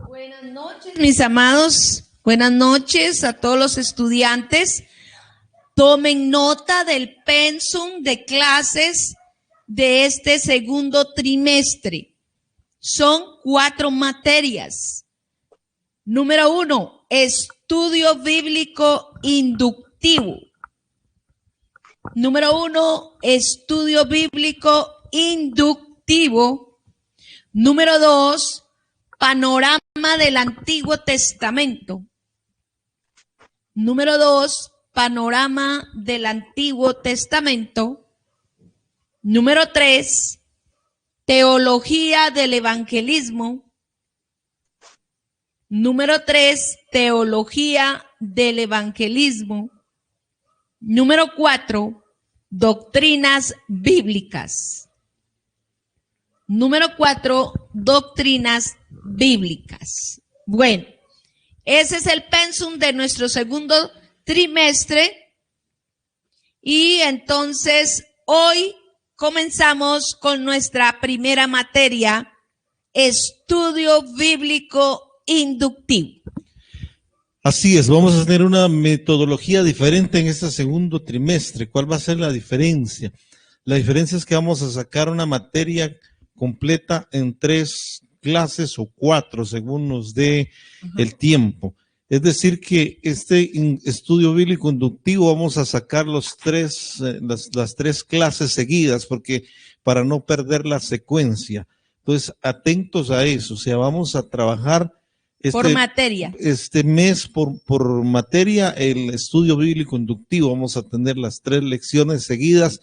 Buenas noches, mis amados. Buenas noches a todos los estudiantes. Tomen nota del pensum de clases de este segundo trimestre. Son 4 materias. Número 1, estudio bíblico inductivo. Número 1, estudio bíblico inductivo. Número 2, panorama del Antiguo Testamento. Número 2, panorama del Antiguo Testamento. Número 3, teología del evangelismo. Número 3, teología del evangelismo. Número 4, doctrinas bíblicas. Número 4, doctrinas bíblicas. Bueno, ese es el pensum de nuestro segundo trimestre. Y entonces hoy comenzamos con nuestra primera materia, estudio bíblico inductivo. Así es, vamos a tener una metodología diferente en este segundo trimestre. ¿Cuál va a ser la diferencia? La diferencia es que vamos a sacar una materia completa en 3 clases o 4, según nos dé el tiempo. Es decir, que este estudio bíblico inductivo vamos a sacar las 3 clases seguidas, porque para no perder la secuencia. Entonces, atentos a eso. O sea, vamos a trabajar por materia. Este mes por materia, el estudio bíblico inductivo. Vamos a tener las 3 lecciones seguidas.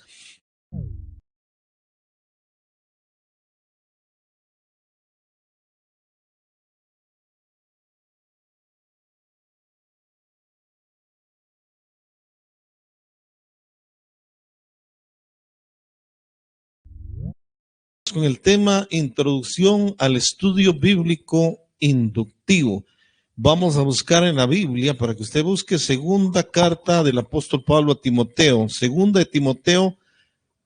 Con el tema Introducción al estudio bíblico inductivo. Vamos a buscar en la Biblia para que usted busque segunda carta del apóstol Pablo a Timoteo, segunda de Timoteo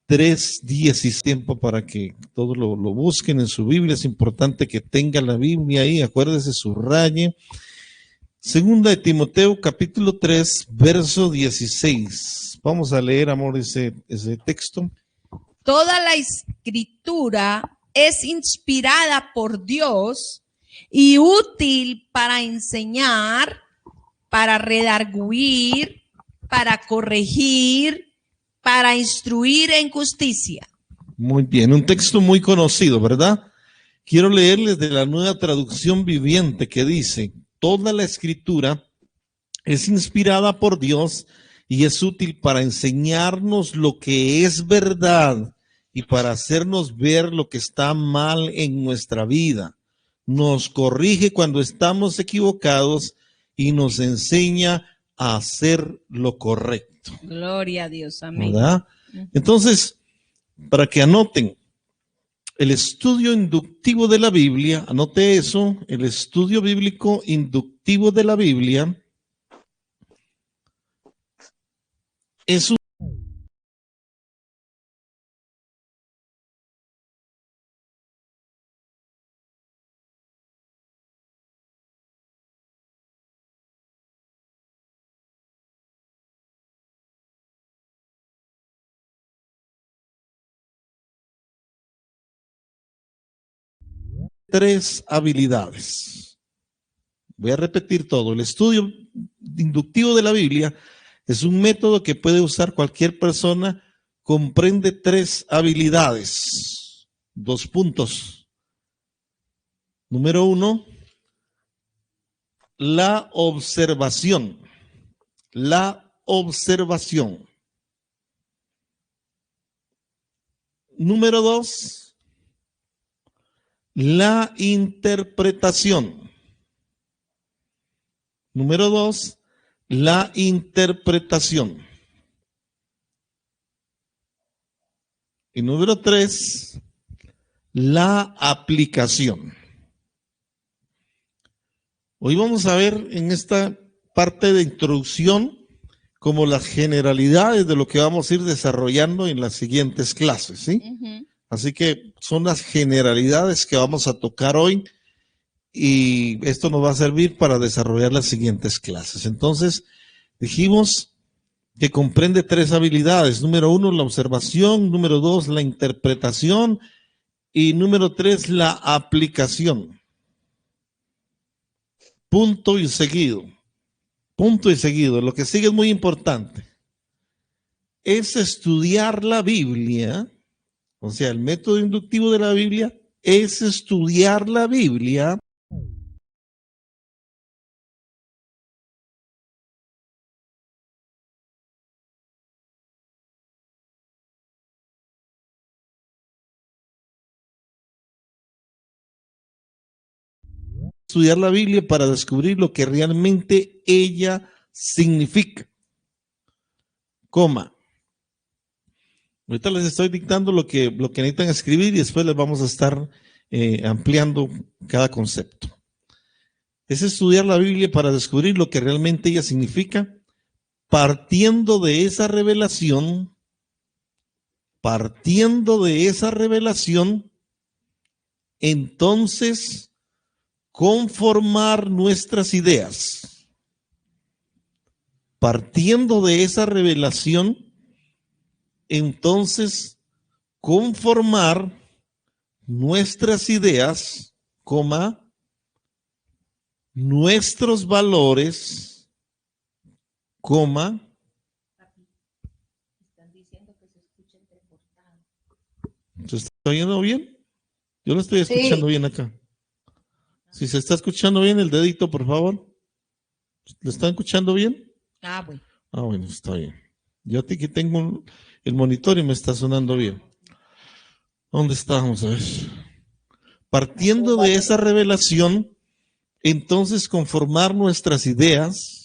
3:10. Tiempo para que todos lo busquen en su Biblia. Es importante que tenga la Biblia ahí, acuérdese, subraye. Segunda de Timoteo capítulo 3, verso 16. Vamos a leer, amor, ese texto. Toda la escritura es inspirada por Dios y útil para enseñar, para redarguir, para corregir, para instruir en justicia. Muy bien, un texto muy conocido, ¿verdad? Quiero leerles de la Nueva Traducción Viviente que dice: toda la escritura es inspirada por Dios y es útil para enseñarnos lo que es verdad y para hacernos ver lo que está mal en nuestra vida. Nos corrige cuando estamos equivocados y nos enseña a hacer lo correcto. Gloria a Dios, amén. ¿Verdad? Entonces, para que anoten, el estudio inductivo de la Biblia, anote eso, el estudio bíblico inductivo de la Biblia es un tres habilidades. Voy a repetir todo. El estudio inductivo de la Biblia es un método que puede usar cualquier persona. Comprende 3 habilidades. 2 puntos. Número 1, la observación. La observación. Número 2, la interpretación. Número 2, la interpretación. Y número 3, la aplicación. Hoy vamos a ver en esta parte de introducción como las generalidades de lo que vamos a ir desarrollando en las siguientes clases, ¿sí? Así que son las generalidades que vamos a tocar hoy y esto nos va a servir para desarrollar las siguientes clases. Entonces, dijimos que comprende 3 habilidades. Número 1, la observación. Número 2, la interpretación. Y número 3, la aplicación. Punto y seguido. Punto y seguido. Lo que sigue es muy importante. Es estudiar la Biblia. O sea, el método inductivo de la Biblia es estudiar la Biblia para descubrir lo que realmente ella significa. Coma. Ahorita les estoy dictando lo que necesitan escribir y después les vamos a estar ampliando cada concepto. Es estudiar la Biblia para descubrir lo que realmente ella significa, partiendo de esa revelación, entonces conformar nuestras ideas. Partiendo de esa revelación, entonces conformar nuestras ideas, nuestros valores, ¿se está oyendo bien? Yo lo estoy escuchando bien acá. Si se está escuchando bien, el dedito, por favor. ¿Lo están escuchando bien? Bueno. Bueno, está bien. Yo aquí tengo el monitor y me está sonando bien. ¿Dónde estábamos? A ver. Partiendo de esa revelación, entonces conformar nuestras ideas,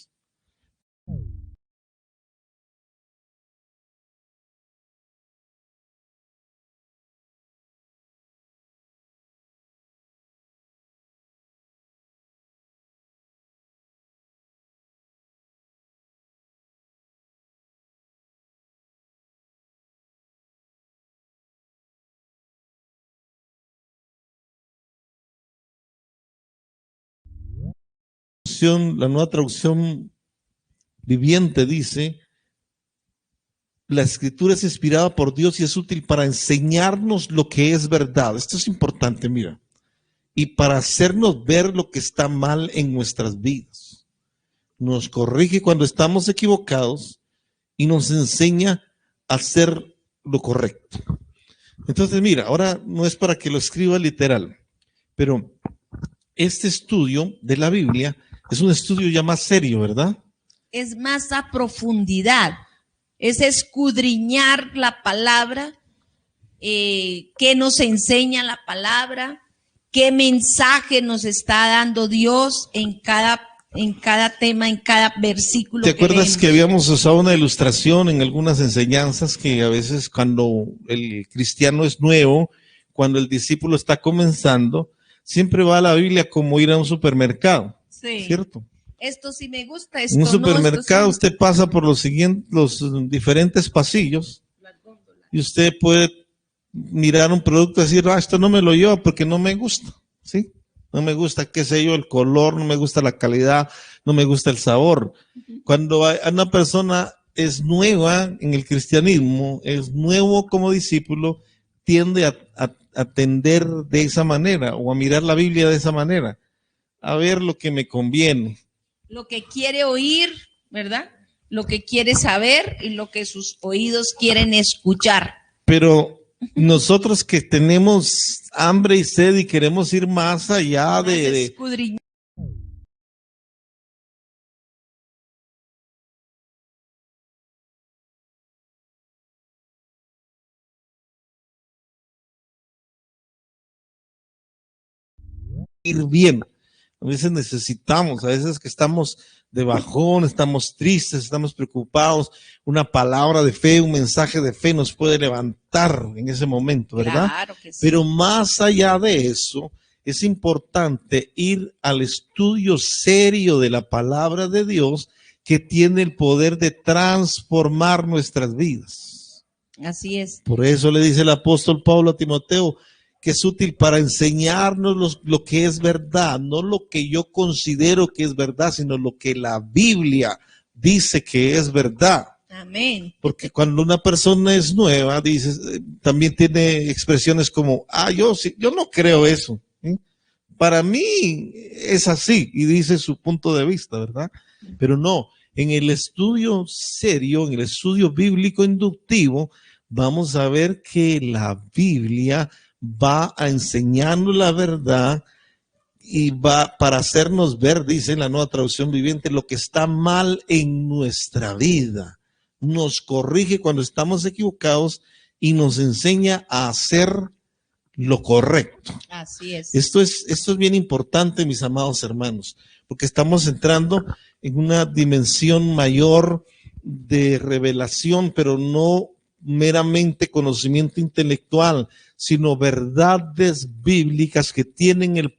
la nueva traducción viviente dice: la escritura es inspirada por Dios y es útil para enseñarnos lo que es verdad. Esto es importante, mira. Y para hacernos ver lo que está mal en nuestras vidas. Nos corrige cuando estamos equivocados y nos enseña a hacer lo correcto. Entonces, mira, ahora no es para que lo escriba literal, pero este estudio de la Biblia es un estudio ya más serio, ¿verdad? Es más a profundidad. Es escudriñar la palabra, qué nos enseña la palabra, qué mensaje nos está dando Dios en cada tema, en cada versículo. ¿Te acuerdas que habíamos usado una ilustración en algunas enseñanzas que a veces cuando el cristiano es nuevo, cuando el discípulo está comenzando, siempre va a la Biblia como ir a un supermercado, sí, ¿cierto? Esto sí me gusta. Esto en un supermercado no, usted pasa por los diferentes pasillos y usted puede mirar un producto y decir, esto no me lo llevo porque no me gusta, ¿sí? No me gusta, qué sé yo, el color, no me gusta la calidad, no me gusta el sabor. Cuando una persona es nueva en el cristianismo, es nuevo como discípulo, tiende a atender de esa manera o a mirar la Biblia de esa manera, a ver lo que me conviene. Lo que quiere oír, ¿verdad? Lo que quiere saber y lo que sus oídos quieren escuchar. Pero nosotros que tenemos hambre y sed y queremos ir más allá de escudriñar. Ir bien. A veces necesitamos, a veces que estamos de bajón, estamos tristes, estamos preocupados, una palabra de fe, un mensaje de fe nos puede levantar en ese momento, ¿verdad? Claro que sí. Pero más allá de eso, es importante ir al estudio serio de la palabra de Dios que tiene el poder de transformar nuestras vidas. Así es. Por eso le dice el apóstol Pablo a Timoteo que es útil para enseñarnos lo que es verdad, no lo que yo considero que es verdad, sino lo que la Biblia dice que es verdad. Amén. Porque cuando una persona es nueva, también tiene expresiones como, yo no creo eso. ¿Sí? Para mí es así, y dice su punto de vista, ¿verdad? Pero no, en el estudio serio, en el estudio bíblico inductivo, vamos a ver que la Biblia va a enseñarnos la verdad y va para hacernos ver, dice la Nueva Traducción Viviente, lo que está mal en nuestra vida. Nos corrige cuando estamos equivocados y nos enseña a hacer lo correcto. Así es. Esto es bien importante, mis amados hermanos, porque estamos entrando en una dimensión mayor de revelación, pero no meramente conocimiento intelectual, sino verdades bíblicas que tienen el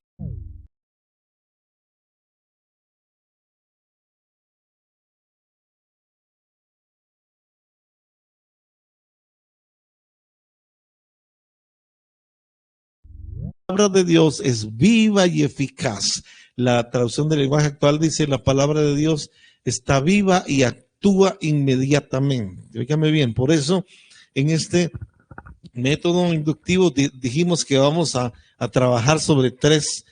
palabra de Dios es viva y eficaz. La traducción del lenguaje actual dice: la palabra de Dios está viva y actúa inmediatamente. Óigame bien, por eso en este método inductivo dijimos que vamos a trabajar sobre tres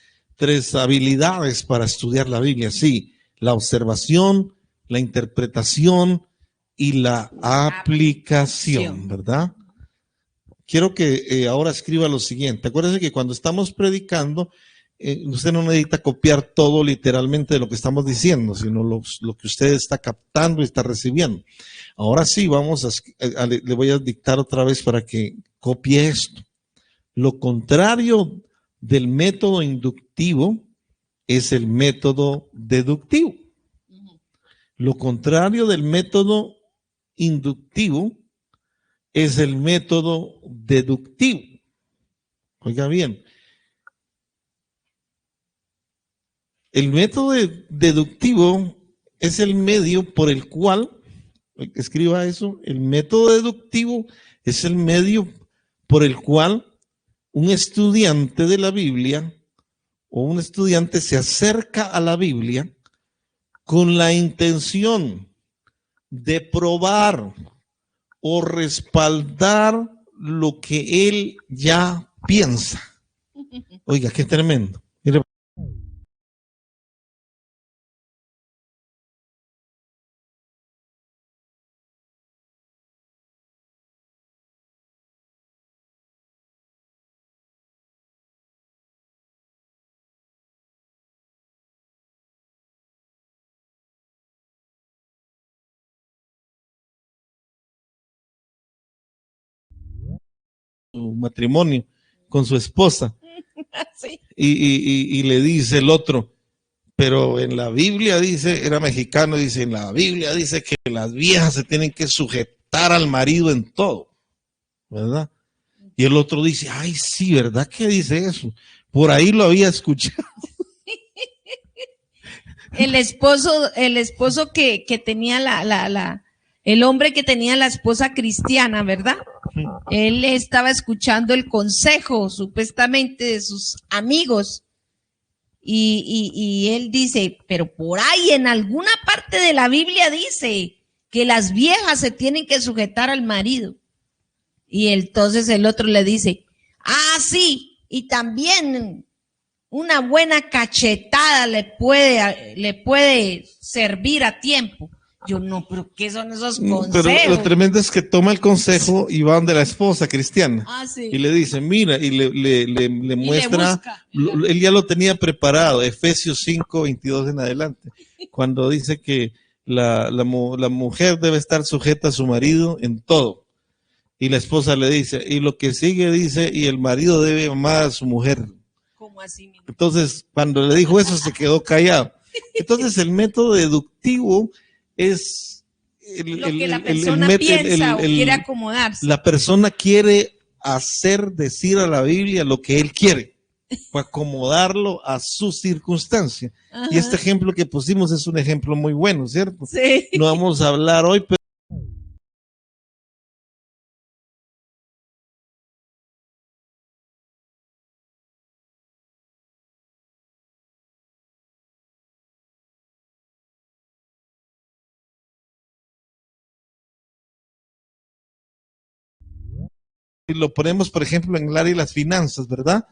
habilidades para estudiar la Biblia. Sí, la observación, la interpretación y la aplicación, ¿verdad? Quiero que ahora escriba lo siguiente. Acuérdense que cuando estamos predicando, usted no necesita copiar todo literalmente de lo que estamos diciendo, sino lo que usted está captando y está recibiendo. Ahora sí, le voy a dictar otra vez para que copie esto. Lo contrario del método inductivo es el método deductivo. Lo contrario del método inductivo es el método deductivo. Oiga bien, el método deductivo es el medio por el cual, escriba eso, el método deductivo es el medio por el cual un estudiante de la Biblia o un estudiante se acerca a la Biblia con la intención de probar o respaldar lo que él ya piensa. Oiga, qué tremendo. Mire. Su matrimonio con su esposa. Sí. Y le dice el otro, pero en la Biblia dice, era mexicano, dice, en la Biblia dice que las viejas se tienen que sujetar al marido en todo, ¿verdad? Y el otro dice, ay, sí, ¿verdad que dice eso? Por ahí lo había escuchado. El esposo que tenía el hombre que tenía la esposa cristiana, ¿verdad? Él estaba escuchando el consejo, supuestamente, de sus amigos. Y él dice, pero por ahí en alguna parte de la Biblia dice que las viejas se tienen que sujetar al marido. Y entonces el otro le dice, sí, y también una buena cachetada le puede servir a tiempo. Yo no, pero ¿qué son esos consejos? Pero lo tremendo es que toma el consejo y va donde la esposa cristiana. Sí. Y le dice, mira, y le muestra, él ya lo tenía preparado, Efesios 5, 22 en adelante, cuando dice que la mujer debe estar sujeta a su marido en todo. Y la esposa le dice, y lo que sigue dice, y el marido debe amar a su mujer. ¿Cómo así mismo? Entonces, cuando le dijo eso, se quedó callado. Entonces, el método deductivo es lo que la persona piensa o quiere acomodarse. La persona quiere decir a la Biblia lo que él quiere, para acomodarlo a su circunstancia. Ajá. Y este ejemplo que pusimos es un ejemplo muy bueno, ¿cierto? Sí. No vamos a hablar hoy, pero lo ponemos, por ejemplo, en el área de las finanzas, ¿verdad?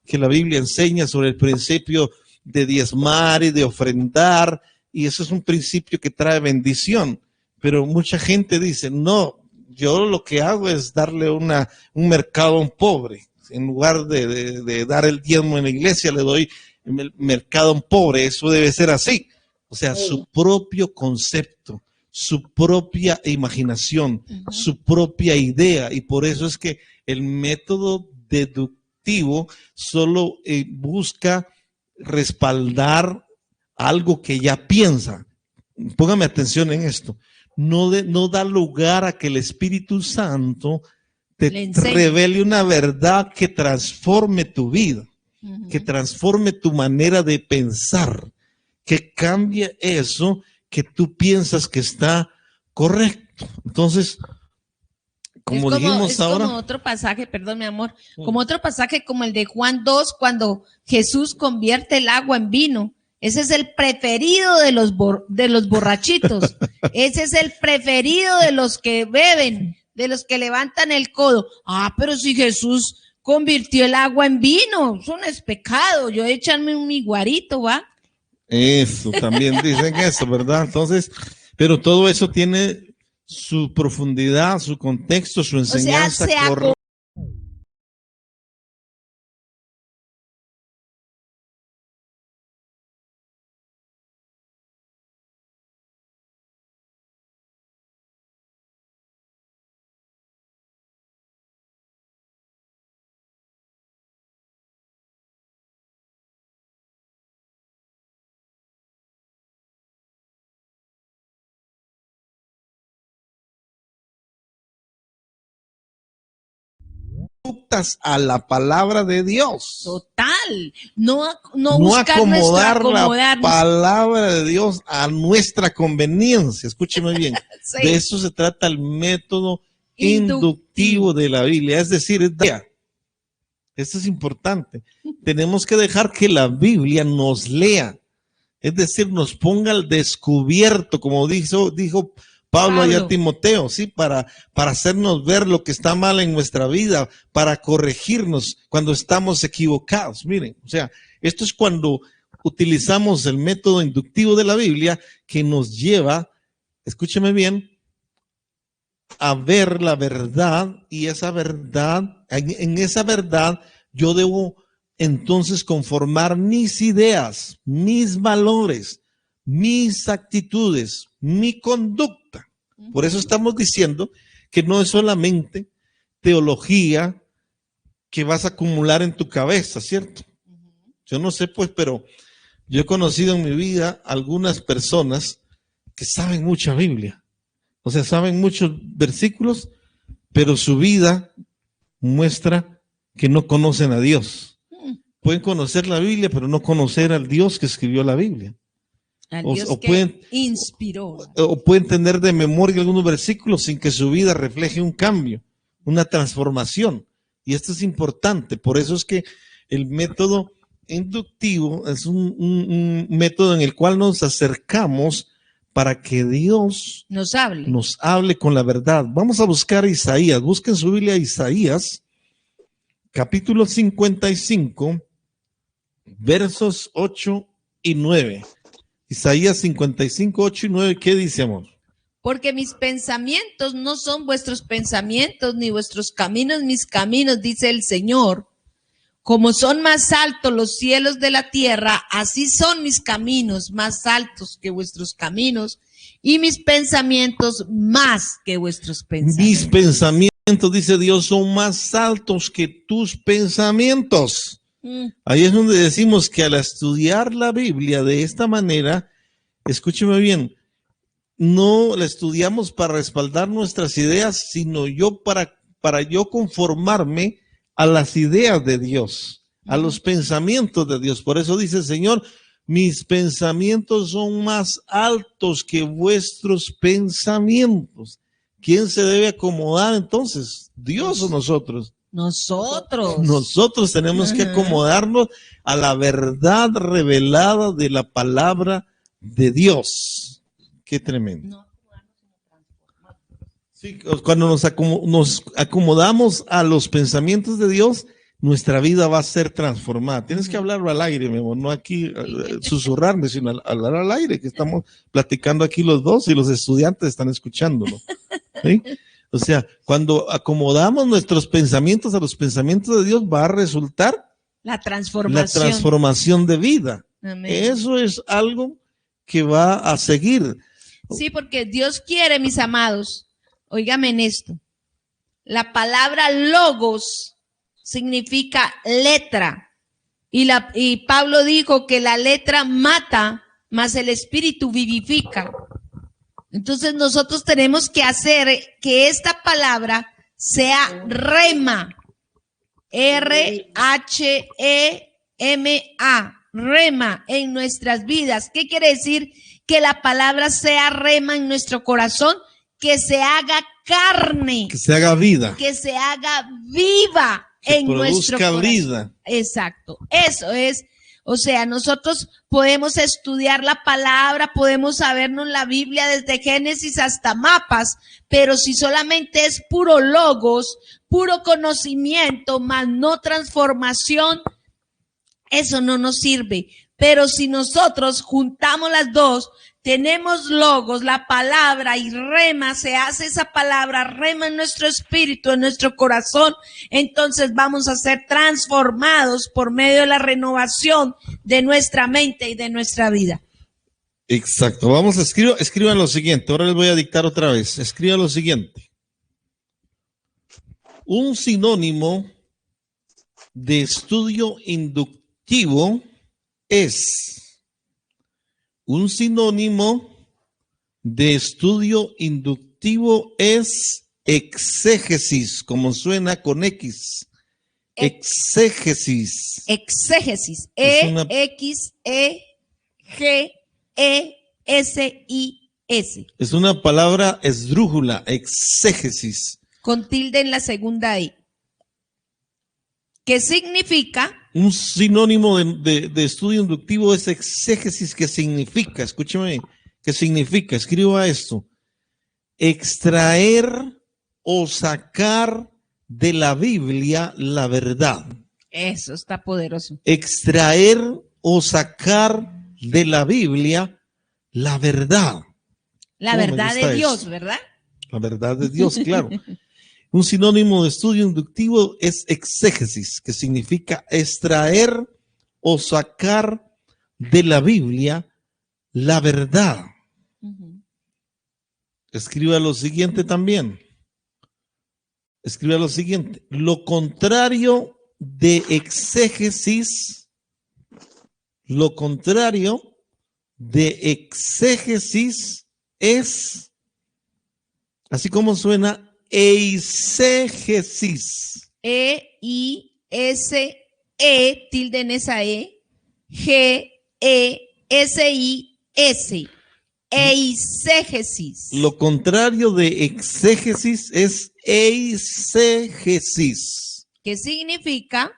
Que la Biblia enseña sobre el principio de diezmar y de ofrendar, y eso es un principio que trae bendición. Pero mucha gente dice, no, yo lo que hago es darle un mercado a un pobre. En lugar de dar el diezmo en la iglesia, le doy el mercado a un pobre. Eso debe ser así. O sea, su propio concepto, su propia imaginación, su propia idea. Y por eso es que el método deductivo solo busca respaldar algo que ya piensa. Póngame atención en esto. No da lugar a que el Espíritu Santo te revele una verdad que transforme tu vida, que transforme tu manera de pensar, que cambie eso que tú piensas que está correcto. Entonces, como dijimos ahora. Como otro pasaje, perdón, mi amor, como otro pasaje como el de Juan 2, cuando Jesús convierte el agua en vino. Ese es el preferido de los borrachitos. Ese es el preferido de los que beben, de los que levantan el codo. Ah, pero si Jesús convirtió el agua en vino, eso no es pecado. Yo échame un iguarito, ¿va? Eso, también dicen eso, ¿verdad? Entonces, pero todo eso tiene su profundidad, su contexto, su enseñanza. A la palabra de Dios. Total. No acomodar la palabra de Dios a nuestra conveniencia. Escúcheme bien. Sí. De eso se trata el método inductivo de la Biblia. Es decir, esto es importante. Tenemos que dejar que la Biblia nos lea. Es decir, nos ponga al descubierto, como dijo Pablo allá a Timoteo, sí, para hacernos ver lo que está mal en nuestra vida, para corregirnos cuando estamos equivocados. Miren, o sea, esto es cuando utilizamos el método inductivo de la Biblia que nos lleva, escúcheme bien, a ver la verdad, y esa verdad, en esa verdad yo debo entonces conformar mis ideas, mis valores, mis actitudes, mi conducta. Por eso estamos diciendo que no es solamente teología que vas a acumular en tu cabeza, ¿cierto? Yo no sé, pues, pero yo he conocido en mi vida algunas personas que saben mucha Biblia. O sea, saben muchos versículos, pero su vida muestra que no conocen a Dios. Pueden conocer la Biblia, pero no conocer al Dios que escribió la Biblia. O pueden, inspiró. O pueden tener de memoria algunos versículos sin que su vida refleje un cambio, una transformación. Y esto es importante. Por eso es que el método inductivo es un método en el cual nos acercamos para que Dios nos hable con la verdad. Vamos a buscar Isaías. Busquen su Biblia Isaías, capítulo 55, versos 8 y 9. Isaías 55, 8 y 9, ¿qué dice, amor? Porque mis pensamientos no son vuestros pensamientos, ni vuestros caminos mis caminos, dice el Señor. Como son más altos los cielos de la tierra, así son mis caminos más altos que vuestros caminos, y mis pensamientos más que vuestros pensamientos. Mis pensamientos, dice Dios, son más altos que tus pensamientos. Ahí es donde decimos que al estudiar la Biblia de esta manera, escúcheme bien, no la estudiamos para respaldar nuestras ideas, sino para yo conformarme a las ideas de Dios, a los pensamientos de Dios. Por eso dice el Señor, mis pensamientos son más altos que vuestros pensamientos. ¿Quién se debe acomodar entonces? ¿Dios o nosotros? Nosotros tenemos que acomodarnos a la verdad revelada de la palabra de Dios. Qué tremendo. Sí, cuando nos acomodamos a los pensamientos de Dios, nuestra vida va a ser transformada. Tienes que hablarlo al aire, mi amor, no aquí susurrarme, sino hablar al aire, que estamos platicando aquí los dos y los estudiantes están escuchándolo. ¿Sí? O sea, cuando acomodamos nuestros pensamientos a los pensamientos de Dios, va a resultar la transformación de vida. Amén. Eso es algo que va a seguir. Sí, porque Dios quiere, mis amados, óigame en esto, la palabra logos significa letra, y Pablo dijo que la letra mata, mas el espíritu vivifica. Entonces nosotros tenemos que hacer que esta palabra sea rema, R-H-E-M-A, rema en nuestras vidas. ¿Qué quiere decir? Que la palabra sea rema en nuestro corazón, que se haga carne, que se haga vida, que se haga viva en nuestro corazón. Vida. Exacto, eso es. O sea, nosotros podemos estudiar la palabra, podemos sabernos la Biblia desde Génesis hasta mapas, pero si solamente es puro logos, puro conocimiento, más no transformación, eso no nos sirve. Pero si nosotros juntamos las dos, tenemos logos, la palabra y rema, se hace esa palabra, rema en nuestro espíritu, en nuestro corazón, entonces vamos a ser transformados por medio de la renovación de nuestra mente y de nuestra vida. Exacto. Vamos a escriban lo siguiente. Ahora les voy a dictar otra vez. Escriban lo siguiente. Un sinónimo de estudio inductivo es... Un sinónimo de estudio inductivo es exégesis, como suena con X. Exégesis. Exégesis. E-X-E-G-E-S-I-S. Es una palabra esdrújula, exégesis. Con tilde en la segunda I. ¿Qué significa? Un sinónimo de estudio inductivo es exégesis, que significa, escúcheme, ¿qué significa? Escriba esto: extraer o sacar de la Biblia la verdad. Eso está poderoso. Extraer o sacar de la Biblia la verdad. La verdad de Dios, ¿verdad? La verdad de Dios, claro. Un sinónimo de estudio inductivo es exégesis, que significa extraer o sacar de la Biblia la verdad. Escriba lo siguiente también. Escriba lo siguiente. Lo contrario de exégesis, es, así como suena, eisegesis. E-I-S-E, tilde en esa E, G-E-S-I-S. Eisegesis. Lo contrario de exégesis es eisegesis. ¿Qué significa?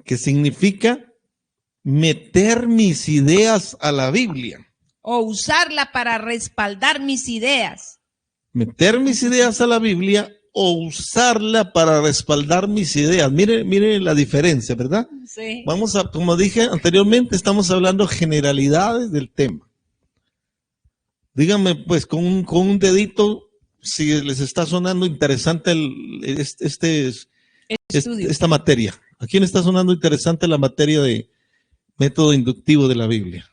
Que significa meter mis ideas a la Biblia. O usarla para respaldar mis ideas. Meter mis ideas a la Biblia o usarla para respaldar mis ideas. Mire la diferencia, ¿verdad? Sí. Vamos a, como dije anteriormente, estamos hablando generalidades del tema. Díganme, pues, con un dedito, si les está sonando interesante esta materia. ¿A quién está sonando interesante la materia de método inductivo de la Biblia?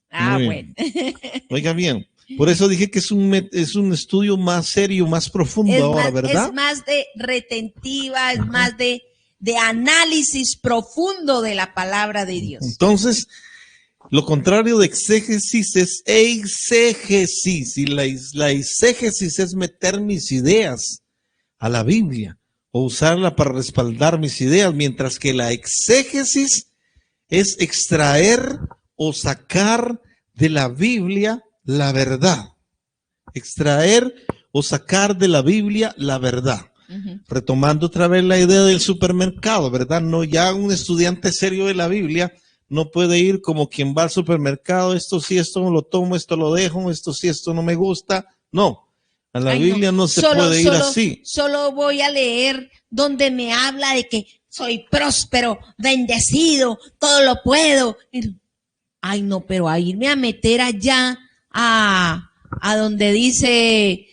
Ah, bueno. Oiga bien. Por eso dije que es un estudio más serio, más profundo ahora, ¿verdad? Es más de retentiva, es más de análisis profundo de la palabra de Dios. Entonces, lo contrario de exégesis es eisegesis, y la eisegesis es meter mis ideas a la Biblia o usarla para respaldar mis ideas, mientras que la exégesis es extraer o sacar de la Biblia la verdad. Extraer o sacar de la Biblia la verdad. Retomando otra vez la idea del supermercado, ¿verdad? No, ya un estudiante serio de la Biblia no puede ir como quien va al supermercado, esto sí, esto no lo tomo, esto lo dejo, esto sí, esto no me gusta. No, A la Ay, Biblia no se puede ir así. Solo voy a leer donde me habla de que soy próspero, bendecido, todo lo puedo. Ay, no, pero a irme a meter allá a donde dice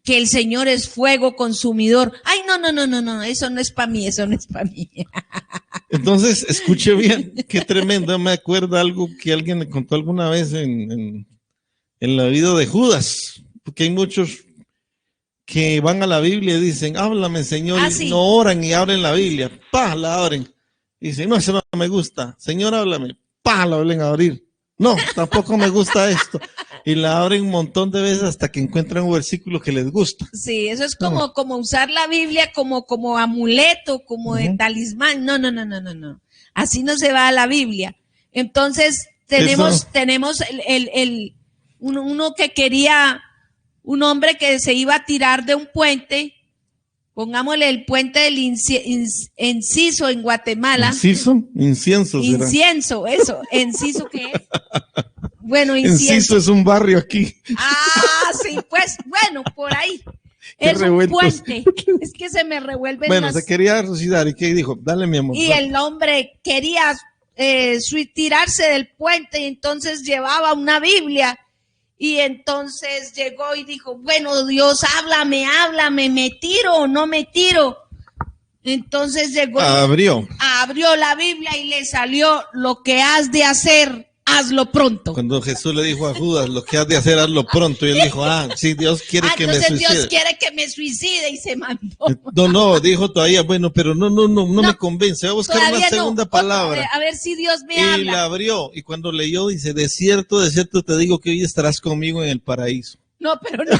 que el Señor es fuego consumidor. Ay, no, eso no es para mí, eso no es para mí. Entonces, escuche bien, qué tremendo. Me acuerdo algo que alguien me contó alguna vez en la vida de Judas, porque hay muchos que van a la Biblia y dicen, háblame, Señor, sí. Y no oran y abren la Biblia, la abren. Y dicen, no, eso no me gusta. Señor, háblame, la vuelven a abrir. No, tampoco me gusta esto. Y la abren un montón de veces hasta que encuentran un versículo que les gusta. Sí, eso es como usar la Biblia como amuleto, como de talismán. No. Así no se va a la Biblia. Entonces, tenemos uno que quería, un hombre que se iba a tirar de un puente, pongámosle el puente del Enciso en Guatemala. Incienso. Incienso, eso. ¿Enciso qué es? Bueno, Enciso es un barrio aquí. Sí, pues, bueno, por ahí. Es un puente. Es que se me revuelven se quería resucitar. ¿Y qué dijo? Dale, mi amor. Y el hombre quería tirarse del puente y entonces llevaba una Biblia. Y entonces llegó y dijo, bueno, Dios, háblame, ¿me tiro o no me tiro? Entonces llegó. Abrió la Biblia y le salió, lo que has de hacer, hazlo pronto. Cuando Jesús le dijo a Judas, lo que has de hacer, hazlo pronto. Y él dijo, sí, Dios quiere que me suicide. Dios quiere que me suicide y se mandó. No, dijo todavía, bueno, pero no me convence. Voy a buscar una segunda palabra. A ver si Dios me habla. Y la abrió. Y cuando leyó, dice, de cierto te digo que hoy estarás conmigo en el paraíso. No, pero no.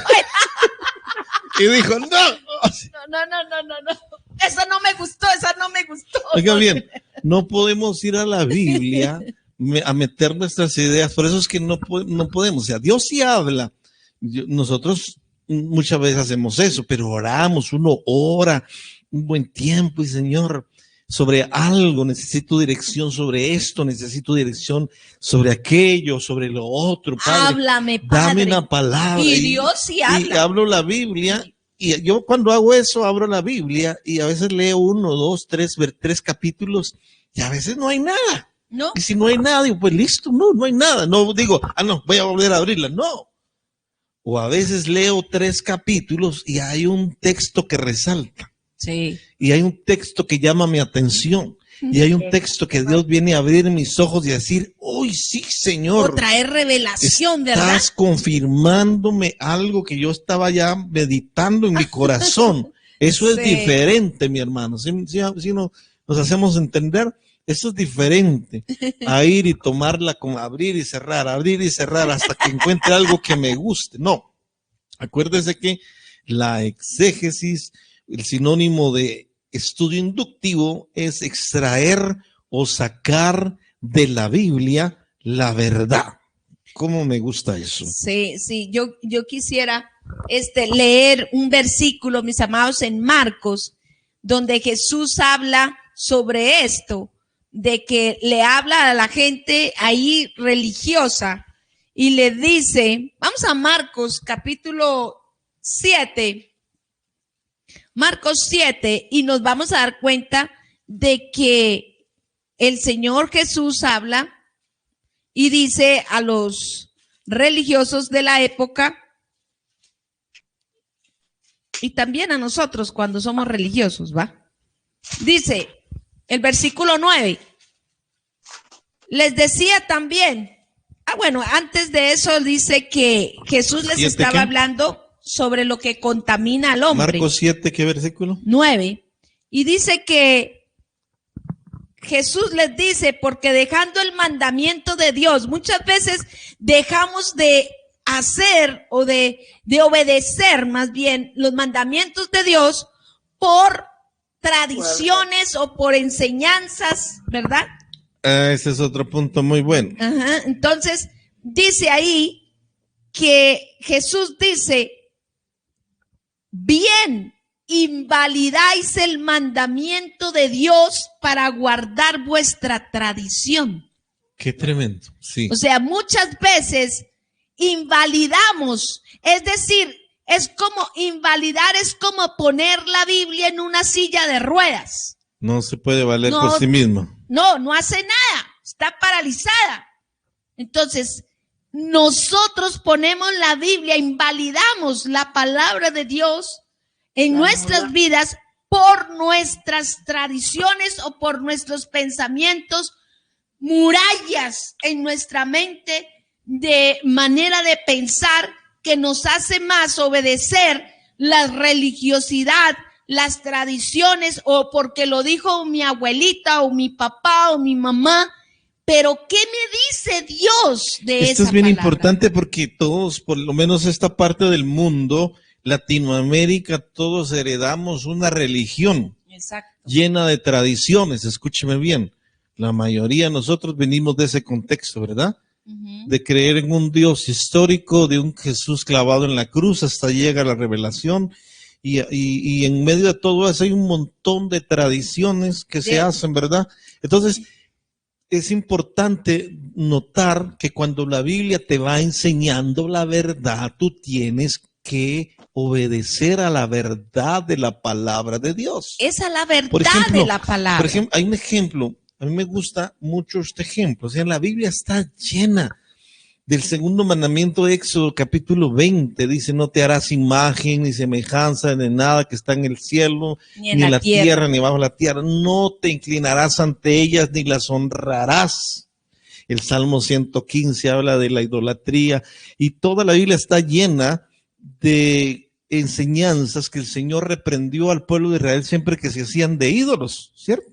Y dijo, no. No. Eso no me gustó. Oiga bien, no podemos ir a la Biblia a meter nuestras ideas, por eso es que no podemos, o sea, Dios sí habla, nosotros muchas veces hacemos eso, pero oramos, uno ora un buen tiempo y Señor, sobre algo, necesito dirección sobre esto, necesito dirección sobre aquello, sobre lo otro, Padre. Háblame, Padre. Dame una palabra. Y Dios sí habla. Y hablo la Biblia. Y yo cuando hago eso, abro la Biblia y a veces leo 1, 2, 3 capítulos y a veces no hay nada. ¿No? Y si no hay nada, digo, pues listo, no hay nada. No digo, voy a volver a abrirla. No. O a veces leo 3 capítulos y hay un texto que resalta. Sí. Y hay un texto que llama mi atención. Y hay un texto que Dios viene a abrir mis ojos y a decir, ¡uy, sí, Señor! O traer revelación, ¿verdad? Estás confirmándome algo que yo estaba ya meditando en mi corazón. Eso es diferente, mi hermano. Si nos hacemos entender, eso es diferente a ir y tomarla con abrir y cerrar hasta que encuentre algo que me guste. No. Acuérdese que la exégesis, el sinónimo de estudio inductivo es extraer o sacar de la Biblia la verdad. ¿Cómo me gusta eso? Sí, yo quisiera leer un versículo, mis amados, en Marcos, donde Jesús habla sobre esto, de que le habla a la gente ahí religiosa y le dice, vamos a Marcos capítulo 7, Marcos 7, y nos vamos a dar cuenta de que el Señor Jesús habla y dice a los religiosos de la época y también a nosotros cuando somos religiosos, ¿va? Dice el versículo 9, les decía también, antes de eso dice que Jesús les estaba hablando sobre lo que contamina al hombre. Marcos 7, ¿qué versículo? 9. Y dice que Jesús les dice, porque dejando el mandamiento de Dios, muchas veces dejamos de hacer o de obedecer más bien los mandamientos de Dios por tradiciones o por enseñanzas, ¿verdad? Ese es otro punto muy bueno. Ajá. Entonces, dice ahí que Jesús dice, bien, invalidáis el mandamiento de Dios para guardar vuestra tradición. Qué tremendo, sí. O sea, muchas veces invalidamos, es decir, Es como invalidar, es como poner la Biblia en una silla de ruedas. No se puede valer por sí misma. No hace nada, está paralizada. Entonces, nosotros ponemos la Biblia, invalidamos la palabra de Dios en nuestras vidas por nuestras tradiciones o por nuestros pensamientos, murallas en nuestra mente de manera de pensar que nos hace más obedecer la religiosidad, las tradiciones, o porque lo dijo mi abuelita o mi papá o mi mamá. Pero ¿qué me dice Dios de esa palabra? Esto es bien importante porque todos, por lo menos esta parte del mundo, Latinoamérica, todos heredamos una religión. Exacto. Llena de tradiciones. Escúcheme bien, la mayoría de nosotros venimos de ese contexto, ¿verdad? De creer en un Dios histórico, de un Jesús clavado en la cruz, hasta llega la revelación, y en medio de todo eso hay un montón de tradiciones que se hacen, ¿verdad? Entonces, es importante notar que cuando la Biblia te va enseñando la verdad, tú tienes que obedecer a la verdad de la palabra de Dios. Esa es la verdad de la palabra. Por ejemplo, hay un ejemplo, a mí me gusta mucho este ejemplo. O sea, la Biblia está llena del segundo mandamiento de Éxodo, capítulo 20. Dice, no te harás imagen ni semejanza de nada que está en el cielo, ni en la tierra, ni bajo la tierra. No te inclinarás ante ellas, ni las honrarás. El Salmo 115 habla de la idolatría, y toda la Biblia está llena de enseñanzas que el Señor reprendió al pueblo de Israel siempre que se hacían de ídolos, ¿cierto?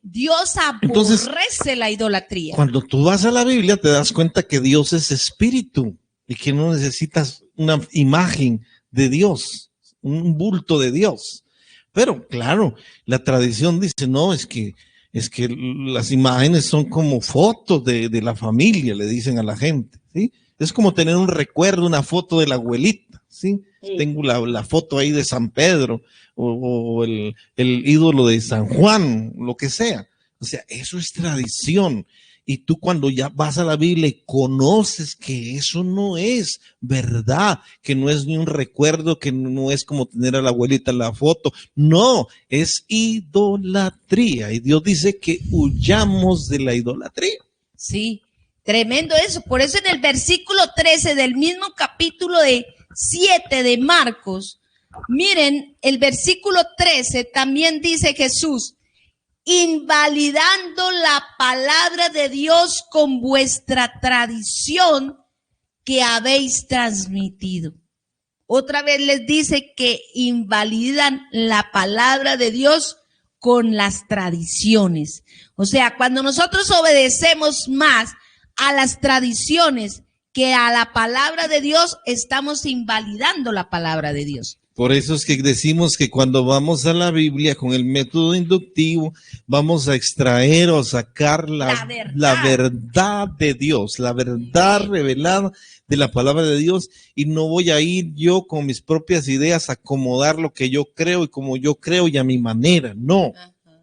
Dios aborrece la idolatría. Cuando tú vas a la Biblia te das cuenta que Dios es espíritu y que no necesitas una imagen de Dios, un bulto de Dios. Pero claro, la tradición dice, no, es que las imágenes son como fotos de la familia, le dicen a la gente, ¿sí? Es como tener un recuerdo, una foto de la abuelita, ¿sí? Sí. Tengo la foto ahí de San Pedro o el ídolo de San Juan, lo que sea. O sea, eso es tradición. Y tú cuando ya vas a la Biblia y conoces que eso no es verdad, que no es ni un recuerdo, que no es como tener a la abuelita la foto. No, es idolatría. Y Dios dice que huyamos de la idolatría. Sí, tremendo eso. Por eso en el versículo 13 del mismo capítulo 7 de Marcos, miren, el versículo 13 también dice Jesús, invalidando la palabra de Dios con vuestra tradición que habéis transmitido. Otra vez les dice que invalidan la palabra de Dios con las tradiciones. O sea, cuando nosotros obedecemos más a las tradiciones que a la palabra de Dios, estamos invalidando la palabra de Dios. Por eso es que decimos que cuando vamos a la Biblia con el método inductivo, vamos a extraer o sacar la verdad de Dios, la verdad revelada de la palabra de Dios, y no voy a ir yo con mis propias ideas a acomodar lo que yo creo y como yo creo y a mi manera, no,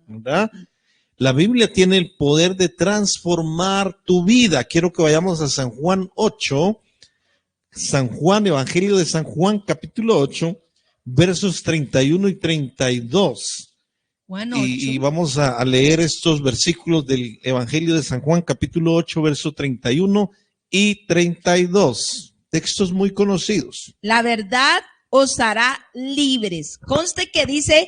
¿verdad? La Biblia tiene el poder de transformar tu vida. Quiero que vayamos a San Juan 8, San Juan, Evangelio de San Juan, capítulo 8, versos 31 y 32. Bueno, y vamos a leer estos versículos del Evangelio de San Juan, capítulo 8, versos 31 y 32. Textos muy conocidos. La verdad os hará libres. Conste que dice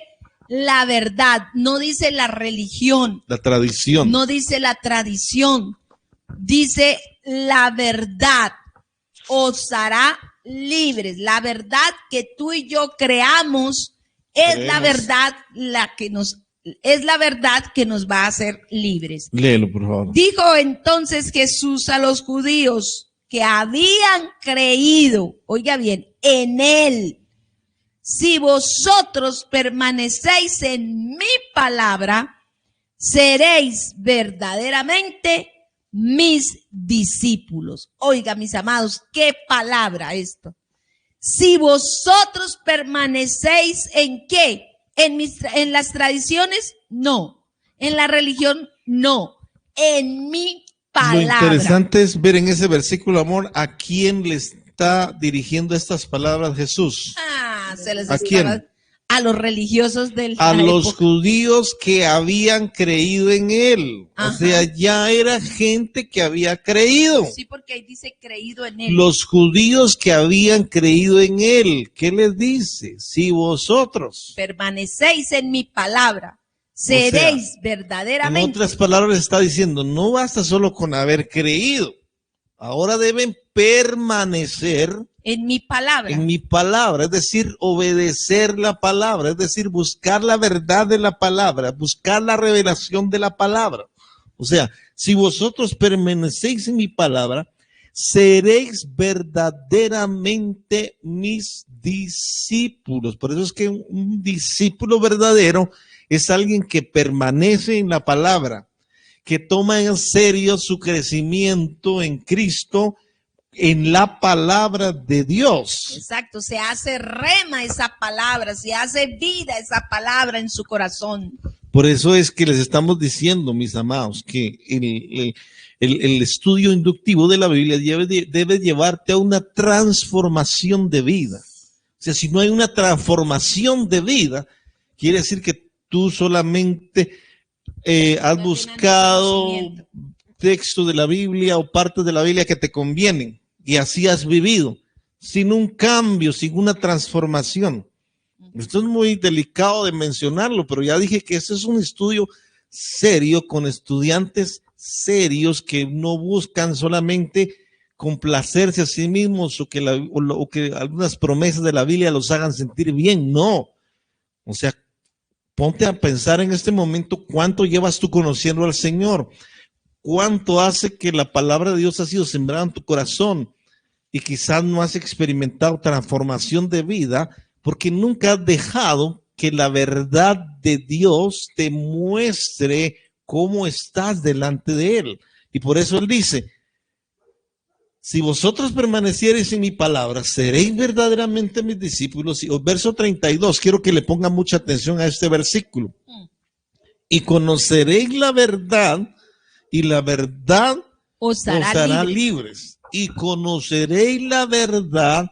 la verdad, no dice la religión. La tradición. No dice la tradición. Dice la verdad os hará libres. La verdad que tú y yo creamos es la verdad es la verdad que nos va a hacer libres. Léelo, por favor. Dijo entonces Jesús a los judíos que habían creído, oiga bien, en él. Si vosotros permanecéis en mi palabra, seréis verdaderamente mis discípulos. Oiga, mis amados, qué palabra esto. Si vosotros permanecéis en qué, en las tradiciones, no. En la religión, no. En mi palabra. Lo interesante es ver en ese versículo, amor, a quién les está dirigiendo estas palabras Jesús? Se les ¿A estaba- quién? A los religiosos de A la los época. judíos que habían creído en él. O Ajá. sea, ya era gente que había creído. Sí, porque ahí dice creído en él. Los judíos que habían creído en él, ¿qué les dice? Si vosotros, Permanecéis en mi palabra, seréis en verdaderamente. otras palabras está diciendo, no basta solo con haber creído, ahora deben permanecer En mi palabra. en mi palabra, es decir, obedecer la palabra, es decir, buscar la verdad de la palabra, buscar la revelación de la palabra. O sea, si vosotros permanecéis en mi palabra, seréis verdaderamente mis discípulos. Por eso es que un discípulo verdadero es alguien que permanece en la palabra, que toma en serio su crecimiento en Cristo, en la palabra de Dios. Exacto, se hace rema esa palabra, se hace vida esa palabra en su corazón. Por eso es que les estamos diciendo, mis amados, que el estudio inductivo de la Biblia debe llevarte a una transformación de vida. O sea, si no hay una transformación de vida, quiere decir que tú solamente has buscado textos de la Biblia o partes de la Biblia que te convienen y así has vivido, sin un cambio, sin una transformación. Esto es muy delicado de mencionarlo, pero ya dije que este es un estudio serio con estudiantes serios que no buscan solamente complacerse a sí mismos o que algunas promesas de la Biblia los hagan sentir bien, no. O sea, ponte a pensar en este momento cuánto llevas tú conociendo al Señor, cuánto hace que la palabra de Dios ha sido sembrada en tu corazón y quizás no has experimentado transformación de vida porque nunca has dejado que la verdad de Dios te muestre cómo estás delante de Él. Y por eso Él dice, si vosotros permaneciereis en mi palabra, seréis verdaderamente mis discípulos. Y el verso 32, quiero que le pongan mucha atención a este versículo. Y conoceréis la verdad, y la verdad Os hará libres. Y conoceréis la verdad,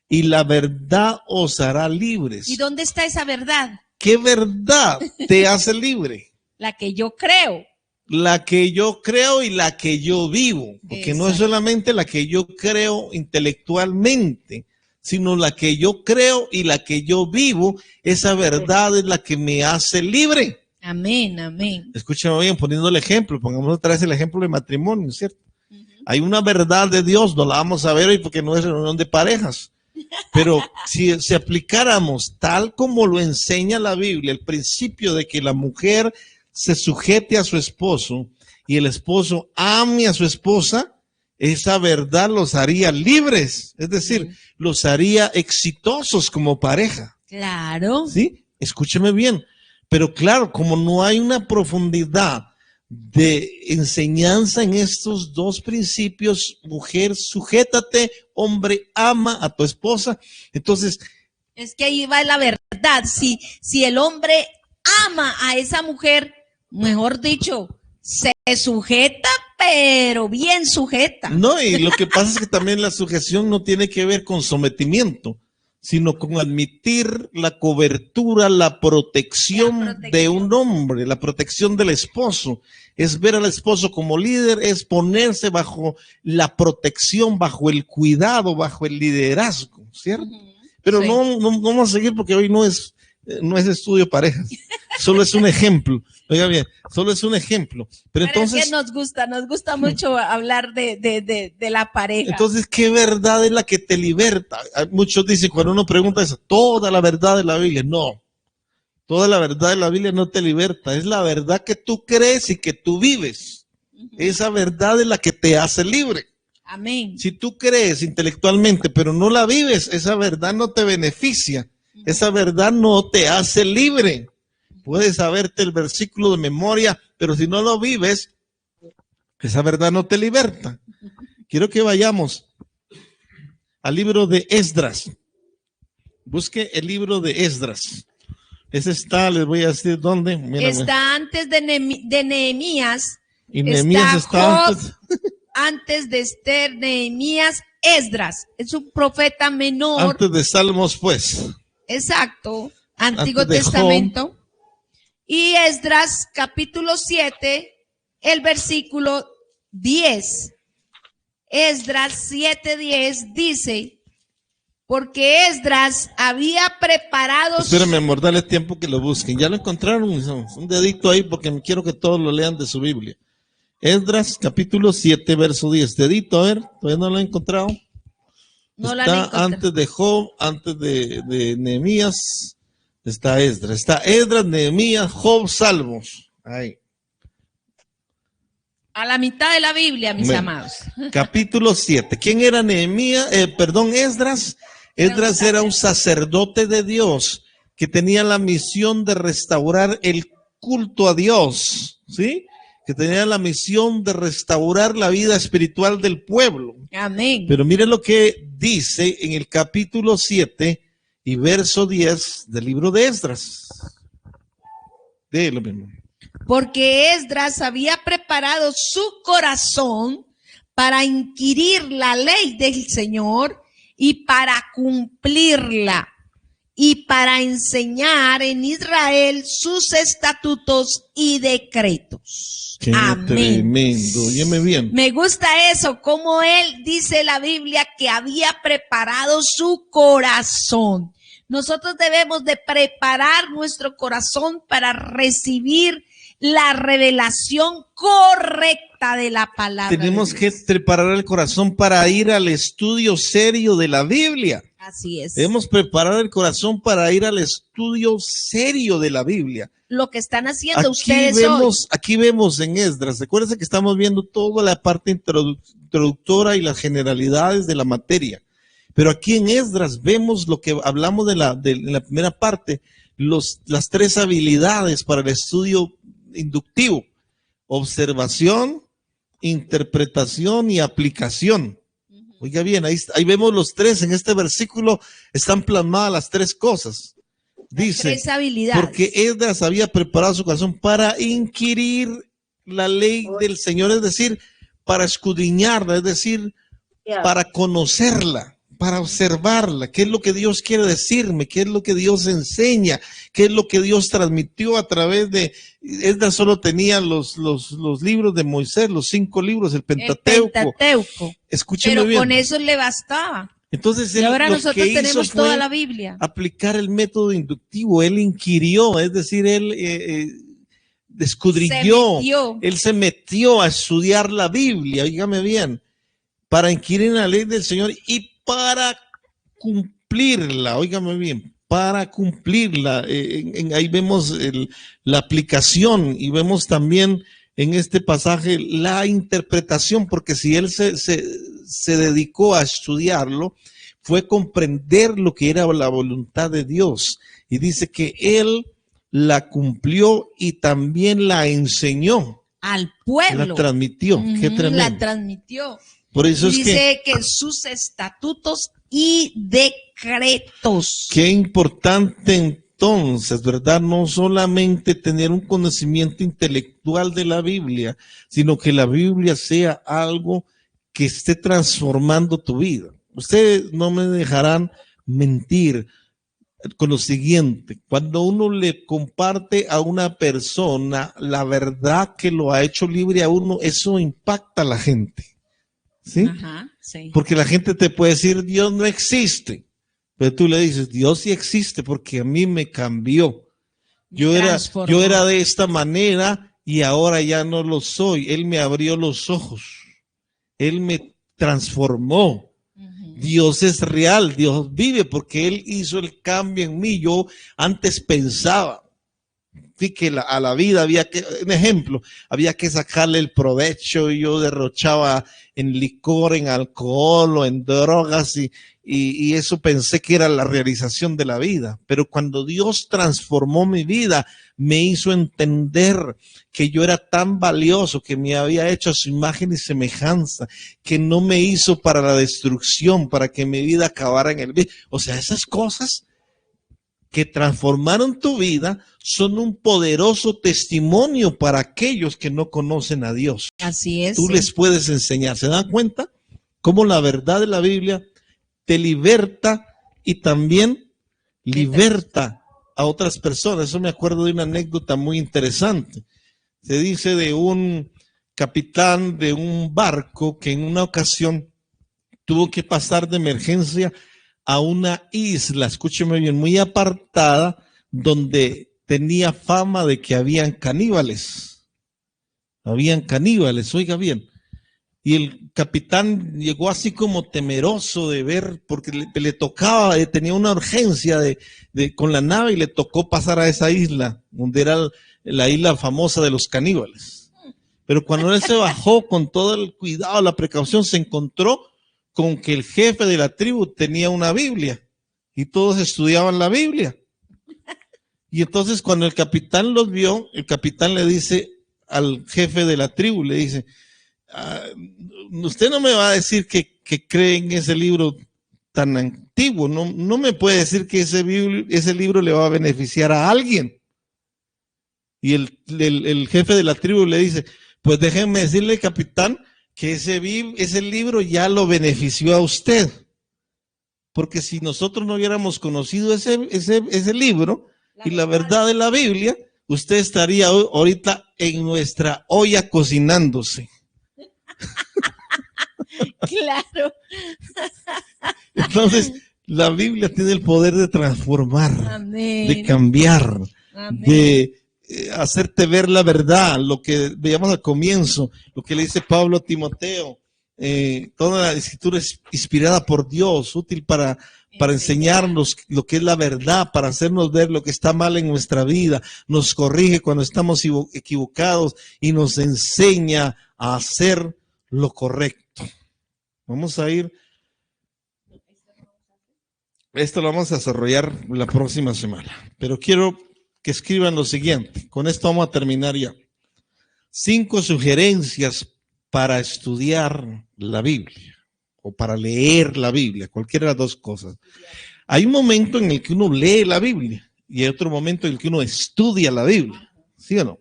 y la verdad os hará libres. ¿Y dónde está esa verdad? ¿Qué verdad te hace libre? La que yo creo. La que yo creo y la que yo vivo, porque no es solamente la que yo creo intelectualmente, sino la que yo creo y la que yo vivo, esa verdad es la que me hace libre. Amén, amén. Escúchame bien, poniendo el ejemplo, pongamos otra vez el ejemplo de matrimonio, ¿cierto? Hay una verdad de Dios, no la vamos a ver hoy porque no es reunión de parejas, pero si aplicáramos tal como lo enseña la Biblia, el principio de que la mujer se sujete a su esposo y el esposo ame a su esposa, esa verdad los haría libres, es decir, los haría exitosos como pareja. Claro. ¿Sí? Escúcheme bien. Pero claro, como no hay una profundidad de enseñanza en estos dos principios, mujer, sujétate, hombre, ama a tu esposa, entonces... Es que ahí va la verdad. Si el hombre ama a esa mujer, mejor dicho, se sujeta, pero bien sujeta. No, y lo que pasa es que también la sujeción no tiene que ver con sometimiento, sino con admitir la cobertura, la protección de un hombre, la protección del esposo. Es ver al esposo como líder, es ponerse bajo la protección, bajo el cuidado, bajo el liderazgo, ¿cierto? Pero Sí. no vamos a seguir porque hoy no es estudio parejas, solo es un ejemplo. Oiga bien, solo es un ejemplo. Pero entonces, es que nos gusta mucho hablar de la pareja. Entonces, ¿qué verdad es la que te liberta? Muchos dicen, cuando uno pregunta eso, toda la verdad de la Biblia. No, toda la verdad de la Biblia no te liberta. Es la verdad que tú crees y que tú vives. Esa verdad es la que te hace libre. Amén. Si tú crees intelectualmente, pero no la vives, esa verdad no te beneficia. Esa verdad no te hace libre. Puedes saberte el versículo de memoria, pero si no lo vives, esa verdad no te liberta. Quiero que vayamos al libro de Esdras. Busque el libro de Esdras. Ese está, les voy a decir dónde. Mírame. Está antes de Nehemías. Y Nehemías está antes. antes de Esther, Nehemías, Esdras. Es un profeta menor. Antes de Salmos, pues. Exacto. Antiguo Antes de Testamento. Y Esdras, capítulo 7, el versículo 10. Esdras 7:10 dice, porque Esdras había preparado... Espérame, amor, dale tiempo que lo busquen. Ya lo encontraron, un dedito ahí porque quiero que todos lo lean de su Biblia. Esdras, capítulo 7, verso 10. Dedito, a ver, todavía no lo he encontrado. No la Está encontrado. antes de Job, antes de Nehemías, está Esdras. Está Esdras, Nehemías, Job, Salmos. Ahí. A la mitad de la Biblia, mis Bueno, amados. Capítulo 7. ¿Quién era Nehemías? Esdras. Esdras era un sacerdote de Dios que tenía la misión de restaurar el culto a Dios, ¿sí? Que tenía la misión de restaurar la vida espiritual del pueblo. Amén. Pero mire lo que dice en el capítulo 7 y verso 10 del libro de Esdras. De lo mismo. Porque Esdras había preparado su corazón para inquirir la ley del Señor y para cumplirla y para enseñar en Israel sus estatutos y decretos. Qué Amén. tremendo. Óyeme bien. Me gusta eso, como él dice la Biblia que había preparado su corazón. Nosotros debemos de preparar nuestro corazón para recibir la revelación correcta de la palabra. Tenemos que preparar el corazón para ir al estudio serio de la Biblia. Así es. Debemos preparar el corazón para ir al estudio serio de la Biblia. Lo que están haciendo ustedes hoy. Aquí vemos en Esdras, recuerden que estamos viendo toda la parte introductora y las generalidades de la materia. Pero aquí en Esdras vemos lo que hablamos de la primera parte, las tres habilidades para el estudio inductivo: observación, interpretación y aplicación. Oiga bien, ahí vemos los tres. En este versículo están plasmadas las tres cosas. Dice, tres habilidades. porque Esdras había preparado su corazón para inquirir la ley del Señor, es decir, para escudriñarla, es decir, para conocerla, para observarla. ¿Qué es lo que Dios quiere decirme? ¿Qué es lo que Dios enseña? ¿Qué es lo que Dios transmitió a través de... Esdras solo tenía los libros de Moisés, los 5 libros, el Pentateuco. Escúcheme pero bien. Con eso le bastaba. Entonces, y ahora nosotros tenemos toda la Biblia. Aplicar el método inductivo. Él inquirió, es decir, él escudriñó, él se metió a estudiar la Biblia, dígame bien, para inquirir la ley del Señor y para cumplirla, óigame bien, para cumplirla. Ahí vemos la aplicación y vemos también en este pasaje la interpretación, porque si él se dedicó a estudiarlo, fue comprender lo que era la voluntad de Dios. Y dice que él la cumplió y también la enseñó. Al pueblo. La transmitió. Qué tremendo. La transmitió. Por eso dice que sus estatutos y decretos. Qué importante entonces, ¿verdad? No solamente tener un conocimiento intelectual de la Biblia, sino que la Biblia sea algo que esté transformando tu vida. Ustedes no me dejarán mentir con lo siguiente: cuando uno le comparte a una persona la verdad que lo ha hecho libre a uno, eso impacta a la gente. ¿Sí? Ajá, sí. Porque la gente te puede decir Dios no existe, pero tú le dices Dios sí existe porque a mí me cambió. Yo era de esta manera y ahora ya no lo soy. Él me abrió los ojos. Él me transformó. Dios es real, Dios vive porque Él hizo el cambio en mí. Yo antes pensaba que a la vida había que, un ejemplo, había que sacarle el provecho, y yo derrochaba en licor, en alcohol o en drogas y eso pensé que era la realización de la vida. Pero cuando Dios transformó mi vida, me hizo entender que yo era tan valioso, que me había hecho a su imagen y semejanza, que no me hizo para la destrucción, para que mi vida acabara en el bien. O sea, esas cosas que transformaron tu vida son un poderoso testimonio para aquellos que no conocen a Dios. Así es. Tú les puedes enseñar. ¿Se dan cuenta? Cómo la verdad de la Biblia te liberta y también liberta a otras personas. Eso me acuerdo de una anécdota muy interesante. Se dice de un capitán de un barco que en una ocasión tuvo que pasar de emergencia a una isla, escúcheme bien, muy apartada, donde tenía fama de que habían caníbales. Habían caníbales, oiga bien. Y el capitán llegó así como temeroso de ver, porque le tocaba, tenía una urgencia con la nave y le tocó pasar a esa isla, donde era la isla famosa de los caníbales. Pero cuando él se bajó con todo el cuidado, la precaución, se encontró con que el jefe de la tribu tenía una Biblia y todos estudiaban la Biblia. Y entonces cuando el capitán los vio, el capitán le dice al jefe de la tribu, le dice, usted no me va a decir que cree en ese libro tan antiguo, no me puede decir que ese libro le va a beneficiar a alguien. Y el jefe de la tribu le dice, pues déjenme decirle, capitán, que ese libro ya lo benefició a usted. Porque si nosotros no hubiéramos conocido ese libro y la verdad de la Biblia, usted estaría ahorita en nuestra olla cocinándose. Claro. Entonces, la Biblia tiene el poder de transformar, Amén. de cambiar, Amén. de hacerte ver la verdad, lo que veíamos al comienzo, lo que le dice Pablo a Timoteo. Toda la escritura es inspirada por Dios, útil para enseñarnos lo que es la verdad, para hacernos ver lo que está mal en nuestra vida, nos corrige cuando estamos equivocados y nos enseña a hacer lo correcto. Vamos a ir, esto lo vamos a desarrollar la próxima semana, pero quiero que escriban lo siguiente, con esto vamos a terminar ya. 5 sugerencias para estudiar la Biblia o para leer la Biblia, cualquiera de las dos cosas. Hay un momento en el que uno lee la Biblia y hay otro momento en el que uno estudia la Biblia, ¿sí o no?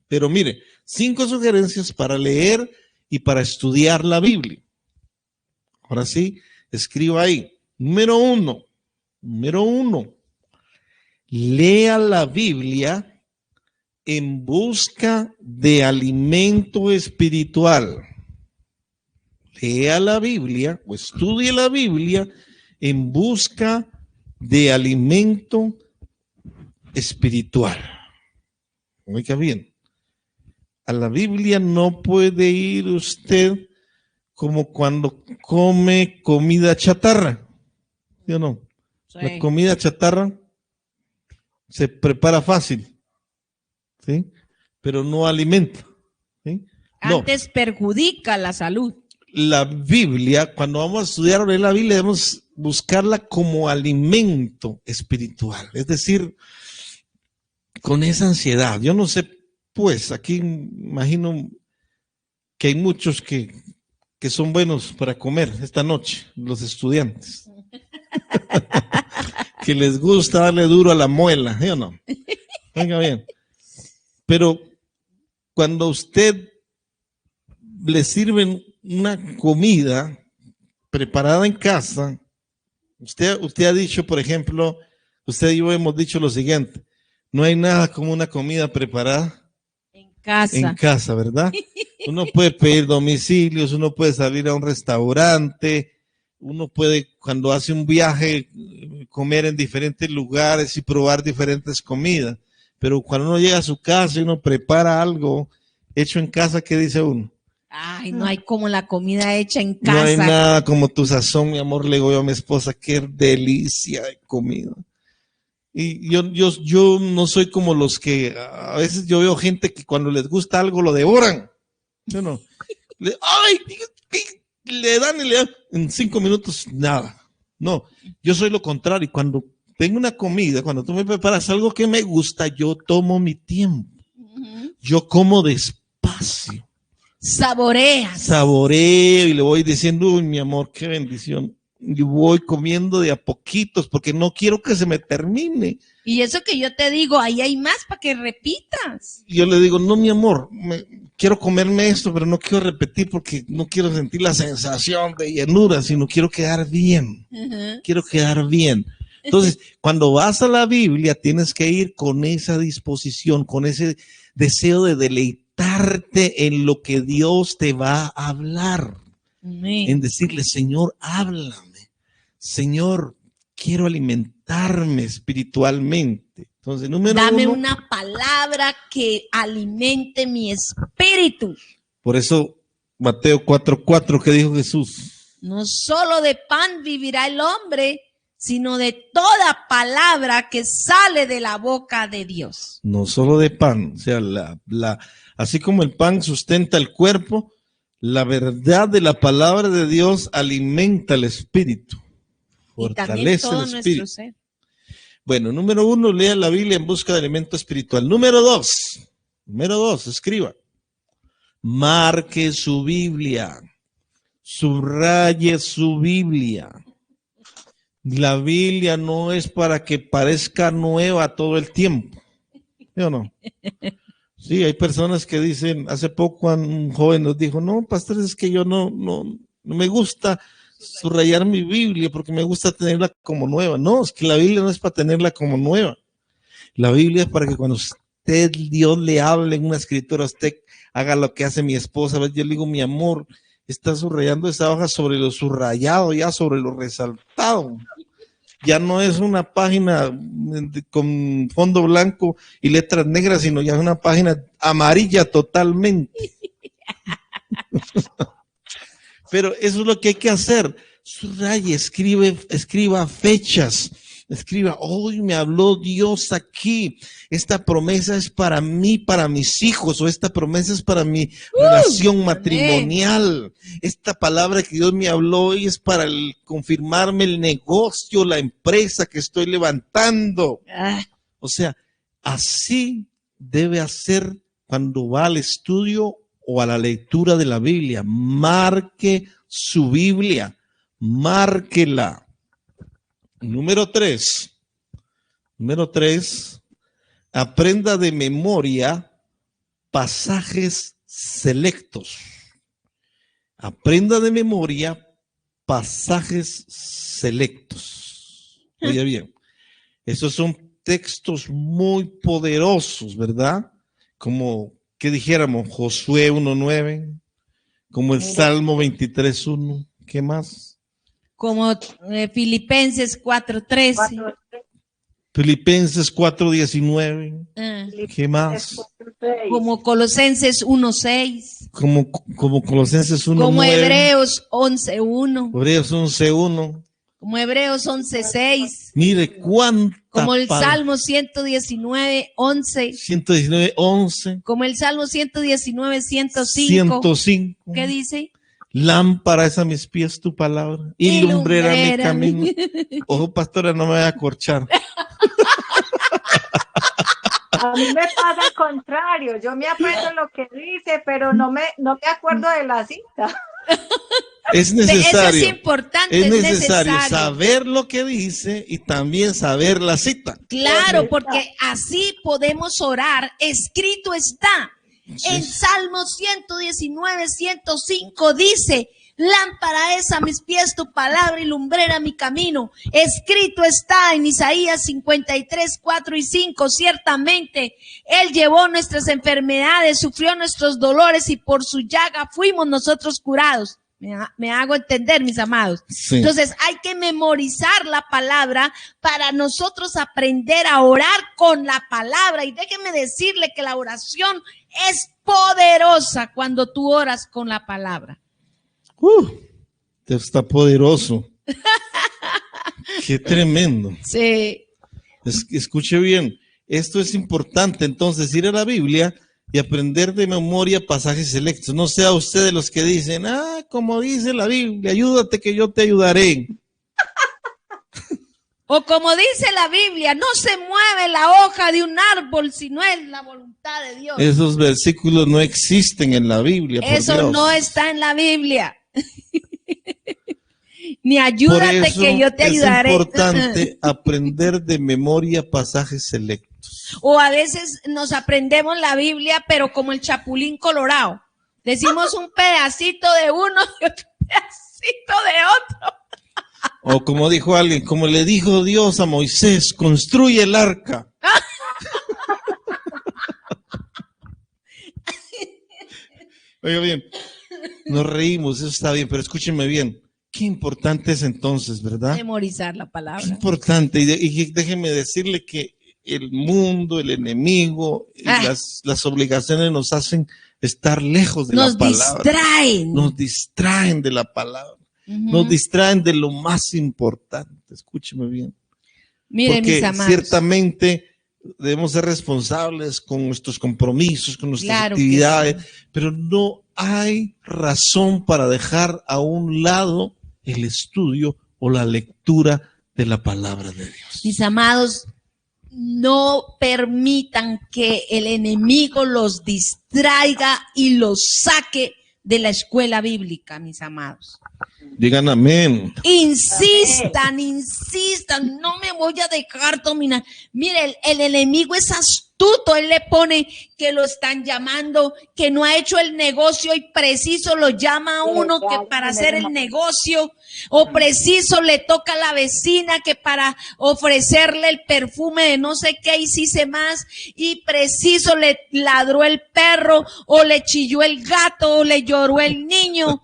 Pero mire, 5 sugerencias para leer y para estudiar la Biblia. Ahora sí, escriba ahí. Número uno, lea la Biblia en busca de alimento espiritual. Lea la Biblia o estudie la Biblia en busca de alimento espiritual. Oiga bien, a la Biblia no puede ir usted como cuando come comida chatarra, ¿sí o no? Sí. La comida chatarra se prepara fácil, ¿sí? Pero no alimenta, ¿sí? Antes perjudica la salud. La Biblia, cuando vamos a estudiar la Biblia, debemos buscarla como alimento espiritual, es decir, con esa ansiedad. Yo no sé, pues, aquí imagino que hay muchos que son buenos para comer esta noche, los estudiantes. Que les gusta darle duro a la muela, ¿sí o no? Venga bien. Pero cuando usted le sirven una comida preparada en casa, usted ha dicho, por ejemplo, usted y yo hemos dicho lo siguiente, no hay nada como una comida preparada en casa, ¿verdad? Uno puede pedir domicilios, uno puede salir a un restaurante, uno puede, cuando hace un viaje, comer en diferentes lugares y probar diferentes comidas. Pero cuando uno llega a su casa y uno prepara algo hecho en casa, ¿qué dice uno? Ay, no hay como la comida hecha en casa. No hay nada como tu sazón, mi amor, le digo yo a mi esposa, qué delicia de comida. Y yo no soy como los que, a veces yo veo gente que cuando les gusta algo lo devoran. ¿Sí o no? Le dan en 5 minutos, nada. No, yo soy lo contrario. Cuando tengo una comida, cuando tú me preparas algo que me gusta, yo tomo mi tiempo. Yo como despacio. Saboreas. Saboreo y le voy diciendo, uy, mi amor, qué bendición. y voy comiendo de a poquitos porque no quiero que se me termine. Y eso que yo te digo, ahí hay más para que repitas. Yo le digo, no, mi amor, quiero comerme esto, pero no quiero repetir porque no quiero sentir la sensación de llenura, sino quiero quedar bien. Quiero quedar bien. Entonces, cuando vas a la Biblia, tienes que ir con esa disposición, con ese deseo de deleitarte en lo que Dios te va a hablar. Amén. En decirle, Señor, háblame. Señor, quiero alimentarme espiritualmente. Entonces, Dame uno, una palabra que alimente mi espíritu. por eso, Mateo 4:4, ¿qué dijo Jesús? No solo de pan vivirá el hombre, sino de toda palabra que sale de la boca de Dios. No solo de pan, o sea, así como el pan sustenta el cuerpo, la verdad de la palabra de Dios alimenta el espíritu, fortalece el espíritu. Nuestro ser. Bueno, número 1, lea la Biblia en busca de alimento espiritual. Número 2, escriba. Marque su Biblia, subraye su Biblia. La Biblia no es para que parezca nueva todo el tiempo. ¿Sí o no? Sí, hay personas que dicen, hace poco un joven nos dijo, no, pastor, es que yo no me gusta subrayar mi Biblia porque me gusta tenerla como nueva. No, es que la Biblia no es para tenerla como nueva. La Biblia es para que cuando usted, Dios le hable en una escritura, usted haga lo que hace mi esposa. Yo le digo, mi amor, está subrayando esa hoja sobre lo subrayado, ya sobre lo resaltado. Ya no es una página con fondo blanco y letras negras, sino ya es una página amarilla totalmente. Pero eso es lo que hay que hacer. Subraye, escriba fechas. Escriba, hoy me habló Dios aquí. Esta promesa es para mí, para mis hijos, o esta promesa es para mi relación matrimonial. Esta palabra que Dios me habló hoy es para confirmarme el negocio, la empresa que estoy levantando. O sea, así debe hacer cuando va al estudio o a la lectura de la Biblia. Marque su Biblia, márquela. Número 3, aprenda de memoria pasajes selectos. Aprenda de memoria pasajes selectos. Oye bien, esos son textos muy poderosos, ¿verdad? Como que dijéramos Josué 1:9, como el Salmo 23:1. ¿Qué más? Como Filipenses 4:13. Filipenses 4:19. ¿Qué más? Como Colosenses 1:6. Como Colosenses 1:9. Como Hebreos 11:1. Hebreos 11:1. Como Hebreos 11:6. Mire cuánta. Como el Salmo 119:11. 119:11. Como el Salmo 119:105. 105. ¿Qué dice? Lámpara es a mis pies tu palabra y lumbrera mi camino. Ojo, pastora, no me vaya a corchar. A mí me pasa al contrario. Yo me aprendo lo que dice, pero no me acuerdo de la cita. Es necesario. Eso es importante. Es necesario saber lo que dice y también saber la cita. Claro, porque así podemos orar. Escrito está. Sí. En Salmo 119:105 dice: lámpara es a mis pies tu palabra y lumbrera mi camino. Escrito está en Isaías 53:4-5. Ciertamente Él llevó nuestras enfermedades, sufrió nuestros dolores y por su llaga fuimos nosotros curados. Me hago entender, mis amados. Sí. Entonces hay que memorizar la palabra para nosotros aprender a orar con la palabra. Y déjeme decirle que la oración es poderosa cuando tú oras con la palabra. Está poderoso. Qué tremendo. Sí. Escuche bien, esto es importante. Entonces, ir a la Biblia y aprender de memoria pasajes selectos. No sea usted de los que dicen, como dice la Biblia, ayúdate que yo te ayudaré. O como dice la Biblia, no se mueve la hoja de un árbol si no es la voluntad de Dios. Esos versículos no existen en la Biblia. Eso no está en la Biblia. Ni Por ayúdate eso que yo te ayudaré. es importante aprender de memoria pasajes selectos. O a veces nos aprendemos la Biblia, pero como el Chapulín Colorado. Decimos un pedacito de uno y otro pedacito de otro. O como dijo alguien, como le dijo Dios a Moisés, construye el arca. Oiga bien, nos reímos, eso está bien, pero escúchenme bien. Qué importante es entonces, ¿verdad? Memorizar la Qué palabra. importante. Y déjeme decirle que el mundo, el enemigo, y las obligaciones nos hacen estar lejos de la palabra. Distraen. Nos distraen de la palabra. Ujú. Nos distraen de lo más importante. Escúcheme bien. Miren, Porque mis amados. ciertamente debemos ser responsables con nuestros compromisos, con nuestras Claro que actividades, sí. pero no hay razón para dejar a un lado el estudio o la lectura de la palabra de Dios. Mis amados, no permitan que el enemigo los distraiga y los saque de la escuela bíblica, mis amados. Digan amén. Insistan, no me voy a dejar dominar. Mire, el enemigo es astuto, él le pone que lo están llamando, que no ha hecho el negocio y preciso lo llama a uno que para hacer el negocio, o preciso le toca a la vecina que para ofrecerle el perfume de no sé qué y si sé más, y preciso le ladró el perro, o le chilló el gato, o le lloró el niño.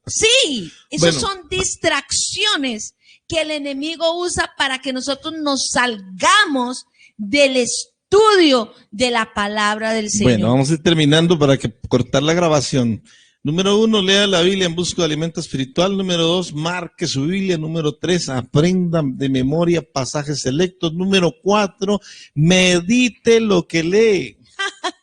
Sí, esas son distracciones que el enemigo usa para que nosotros nos salgamos del estudio de la palabra del Señor. Bueno, vamos a ir terminando para que cortar la grabación. Número 1, lea la Biblia en busca de alimento espiritual. Número 2, marque su Biblia. Número 3, aprenda de memoria pasajes selectos. Número 4, medite lo que lee.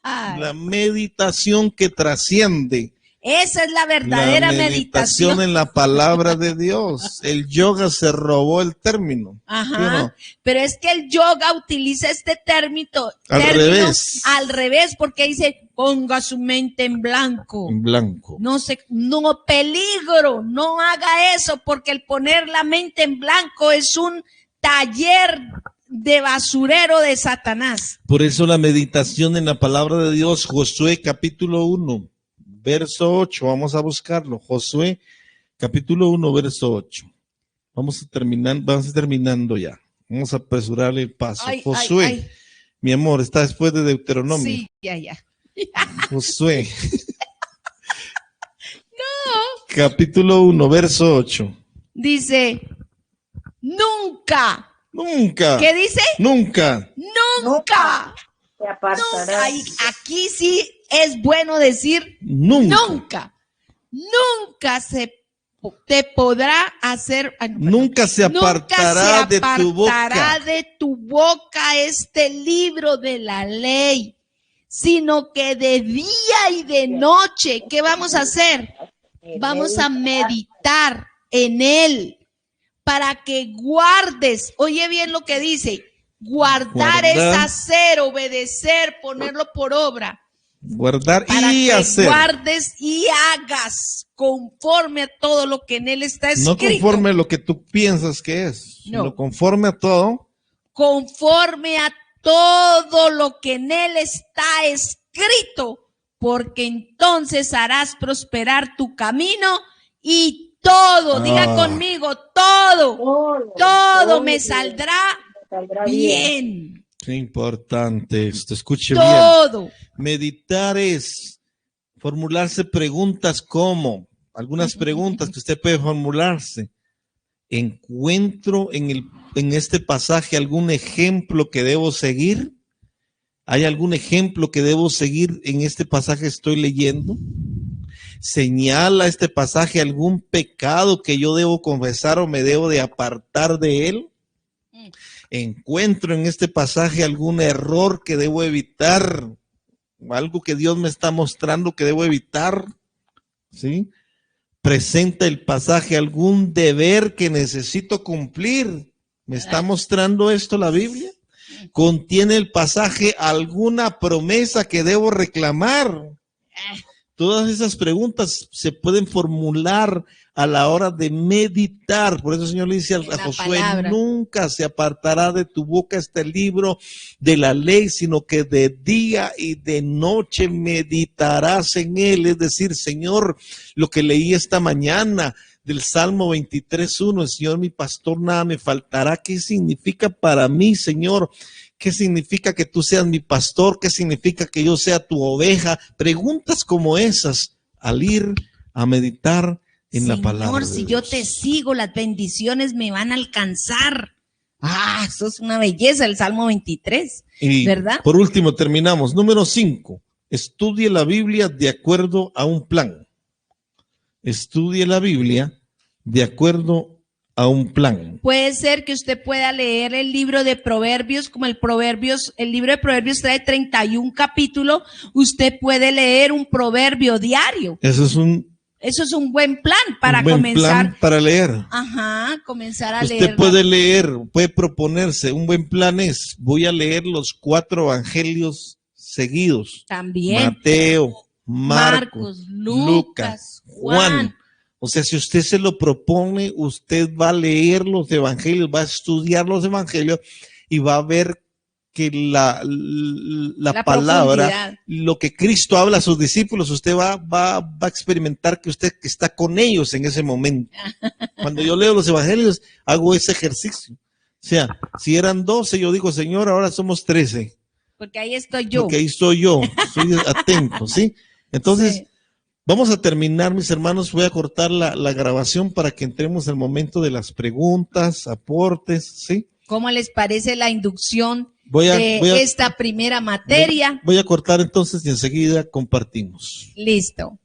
La meditación que trasciende. Esa es la verdadera La meditación en la palabra de Dios. El yoga se robó el término. Ajá, ¿sí o no? pero es que el yoga utiliza este término al revés, porque dice, ponga su mente en blanco. En blanco. No, peligro, no haga eso, porque el poner la mente en blanco es un taller de basurero de Satanás. Por eso la meditación en la palabra de Dios, Josué capítulo 1. Verso 8, vamos a buscarlo. Josué, capítulo 1, verso 8. Vamos terminando ya. Vamos a apresurarle el paso. Josué, mi amor, está después de Deuteronomio. Sí, ya. Josué. Capítulo 1, verso 8. Dice, nunca. ¿Qué dice? Nunca. Te apartarás. Aquí sí es bueno decir nunca te podrá hacer. Nunca se apartará de tu boca este libro de la ley, sino que de día y de noche, ¿qué vamos a hacer? Vamos a meditar en él para que guardes. Oye bien lo que dice. Guardar es hacer, obedecer, ponerlo por obra. Guardar para y que hacer. Guardes y hagas conforme a todo lo que en él está escrito. No conforme a lo que tú piensas que es, sino conforme a todo. Conforme a todo lo que en él está escrito, porque entonces harás prosperar tu camino y todo, diga conmigo, todo me saldrá bien. Qué importante esto, escuche todo. Bien. Meditar es formularse preguntas como, algunas preguntas que usted puede formularse. ¿Encuentro en este pasaje algún ejemplo que debo seguir? ¿Hay algún ejemplo que debo seguir en este pasaje que estoy leyendo? ¿Señala este pasaje algún pecado que yo debo confesar o me debo de apartar de él? ¿Encuentro en este pasaje algún error que debo evitar? ¿Algo que Dios me está mostrando que debo evitar? ¿Sí? ¿Presenta el pasaje algún deber que necesito cumplir? ¿Me está mostrando esto la Biblia? ¿Contiene el pasaje alguna promesa que debo reclamar? Todas esas preguntas se pueden formular a la hora de meditar. Por eso el Señor le dice a Josué, palabra. nunca se apartará de tu boca este libro de la ley, sino que de día y de noche meditarás en él. Es decir, Señor, lo que leí esta mañana del Salmo 23:1, el Señor mi pastor, nada me faltará. ¿Qué significa para mí, Señor? ¿Qué significa que tú seas mi pastor? ¿Qué significa que yo sea tu oveja? Preguntas como esas al ir a meditar en la palabra de Señor, si Dios. yo te sigo, las bendiciones me van a alcanzar. Ah, eso es una belleza, el Salmo 23, Y ¿verdad? por último, terminamos. Número 5. Estudie la Biblia de acuerdo a un plan. Estudie la Biblia de acuerdo a un plan. Puede ser que usted pueda leer el libro de Proverbios, como el libro de Proverbios trae 31 capítulos, usted puede leer un proverbio diario. Eso es un buen plan para buen comenzar. plan para leer. Ajá, comenzar a Usted leer. puede leer, puede proponerse. Un buen plan es, voy a leer los 4 evangelios seguidos. También. Mateo, Marcos, Lucas, Juan. O sea, si usted se lo propone, usted va a leer los evangelios, va a estudiar los evangelios y va a ver que la palabra, profundidad. lo que Cristo habla a sus discípulos, usted va a experimentar que usted está con ellos en ese momento. Cuando yo leo los evangelios, hago ese ejercicio. O sea, si eran 12, yo digo, Señor, ahora somos 13. Porque ahí estoy yo. Porque ahí estoy yo, estoy atento, ¿sí? Entonces, Sí. vamos a terminar, mis hermanos. Voy a cortar la grabación para que entremos al momento de las preguntas, aportes, ¿sí? ¿Cómo les parece la inducción Voy a- de esta primera materia? Voy a cortar entonces y enseguida compartimos. Listo.